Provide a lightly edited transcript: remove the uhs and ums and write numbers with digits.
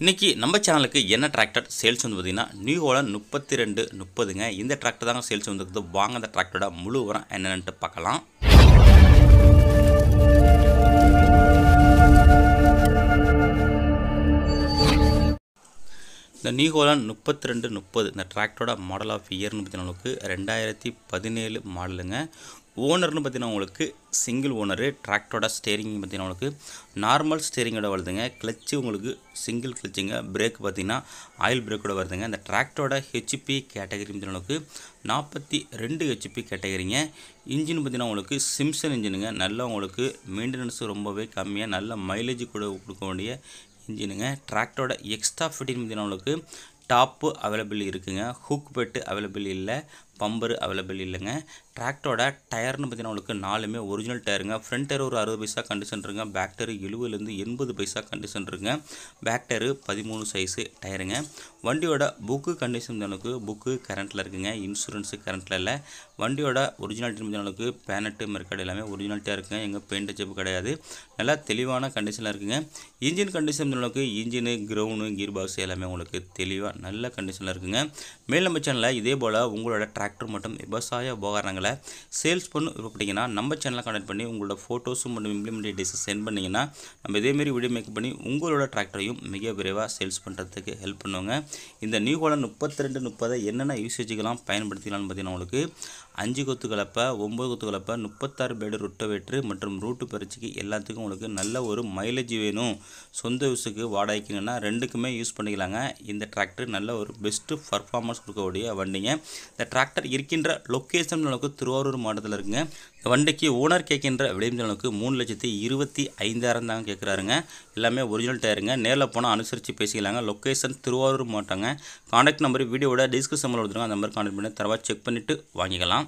இன்றைக்கி நம்ம சேனலுக்கு என்ன டிராக்டர் சேல்ஸ் வந்து பார்த்திங்கன்னா நியூ ஹோலண்ட் 3230ங்க. இந்த டிராக்டர் தாங்க சேல்ஸ் வந்துருக்குது. வாங்க அந்த டிராக்டரோட முழு விவரம் என்னென்னு பார்க்கலாம். இந்த நியூ ஹோலண்ட் 3230 இந்த டிராக்டரோட மாடல் ஆஃப் இயர்னு பார்த்தீங்கன்னா உங்களுக்கு 2017 மாடலுங்க. ஓனர்னு பார்த்தீங்கன்னா உங்களுக்கு சிங்கிள் ஓனரு. டிராக்டரோட ஸ்டேரிங் பார்த்தீங்கன்னா உங்களுக்கு நார்மல் ஸ்டேரிங்கோட வருதுங்க. கிளச்சு உங்களுக்கு சிங்கிள் கிளச்சுங்க. பிரேக் பார்த்தீங்கன்னா ஆயில் பிரேக்கோட வருதுங்க. இந்த டிராக்டரோட ஹெச்பி கேட்டகரி பார்த்தீங்கன்னா உங்களுக்கு 42 ஹெச்பி கேட்டகரிங்க. இன்ஜின் பார்த்தீங்கன்னா உங்களுக்கு சிம்சன் இன்ஜினுங்க. நல்லா உங்களுக்கு மெயின்டெனன்ஸ் ரொம்பவே கம்மியாக நல்ல மைலேஜ் கூட கொடுக்க வேண்டிய இன்ஜினுங்க. டிராக்டரோட எக்ஸ்ட்ரா ஃபிட்டிங் பார்த்தீங்கன்னா உங்களுக்கு டாப்பு அவைலபிள் இருக்குங்க. ஹுக் பெட்டு அவைலபிள் இல்லை, பம்பரு அவைலபிள் இல்லைங்க. டிராக்டரோட டயர்னு பார்த்தீங்கன்னா உங்களுக்கு நாலுமே ஒரிஜினல் டயருங்க. ஃப்ரண்ட் டயர் ஒரு 60 பைசா கண்டிஷன் இருக்குங்க. பேக் டயர் 70லேருந்து 80 பைசா கண்டிஷன் இருக்குங்க. பேக் டயரு 13 சைஸு டயருங்க. வண்டியோட புக்கு கண்டிஷன் எனக்கு புக்கு கரண்ட்டில் இருக்குங்க. இன்சூரன்ஸு கரண்ட்டில் இல்லை. வண்டியோட ஒரிஜினாலிட்டி பார்த்தீங்கன்னா பேனட்டு மெர்க்காடு எல்லாமே ஒரிஜினாலிட்டியாக இருக்குங்க. எங்கள் பெயிண்ட் ஜெப்பு கிடையாது. நல்லா தெளிவான கண்டிஷனில் இருக்குங்க. இன்ஜின் கண்டிஷன் உங்களுக்கு இன்ஜினு கிரவுண்டு கீர் பாக்ஸ் எல்லாமே உங்களுக்கு தெளிவாக நல்ல கண்டிஷனில் இருக்குங்க. மேல் நம்ம சேனலில் இதே போல் உங்களோட டிராக்டர் மற்றும் விவசாய உபகரணங்களை சேல்ஸ் பண்ண விருப்பப்பட்டீங்கன்னா நம்ம சேனலை கான்டாக்ட் பண்ணி உங்களோட ஃபோட்டோஸும் மற்றும் இம்ப்ளிமெண்ட் டீஸை சென்ட் பண்ணிங்கன்னா நம்ம இதேமாரி வீடியோ மேக் பண்ணி உங்களோட டிராக்டரையும் மிக விரைவாக சேல்ஸ் பண்ணுறதுக்கு ஹெல்ப் பண்ணுவாங்க. இந்த நியூ ஹோலண்ட் 3230 என்னென்ன யூசேஜுக்கெல்லாம் பயன்படுத்திக்கலாம்னு பார்த்தீங்கன்னா உங்களுக்கு 5 கொத்து கலப்பை, 9 கொத்து கலப்பை, 36 பிளேடு ரொட்டவேட்ரு மற்றும் ரூட்டு பறிச்சுக்கு எல்லாத்துக்கும் உங்களுக்கு நல்ல ஒரு மைலேஜ் வேணும், சொந்த யூஸுக்கு வாடகைக்குங்கன்னா ரெண்டுக்குமே யூஸ் பண்ணிக்கலாங்க. இந்த டிராக்டர் நல்ல ஒரு பெஸ்ட்டு பர்ஃபார்மன்ஸ் கொடுக்கக்கூடிய வண்டிங்க. இந்த டிராக்டர் இருக்கின்ற லொக்கேஷன் அளவுக்கு திருவாரூர் மாவட்டத்தில் இருக்குங்க. இந்த வண்டிக்கு ஓனர் கேட்கின்ற விளையும் அளவுக்கு 3,25,000 தாங்க கேட்குறாருங்க. எல்லாமே ஒரிஜினல் டயருங்க. நேரில் போனால் அனுசரித்து பேசிக்கலாங்க. லொக்கேஷன் திருவாரூர் மாவட்டங்க. கான்டாக்ட் நம்பர் வீடியோட டிஸ்கிரிப்ஷனில் கொடுத்துருங்க. அந்த நம்பர் கான்டாக்ட் பண்ணி தரவா செக் பண்ணிவிட்டு வாங்கிக்கலாம்.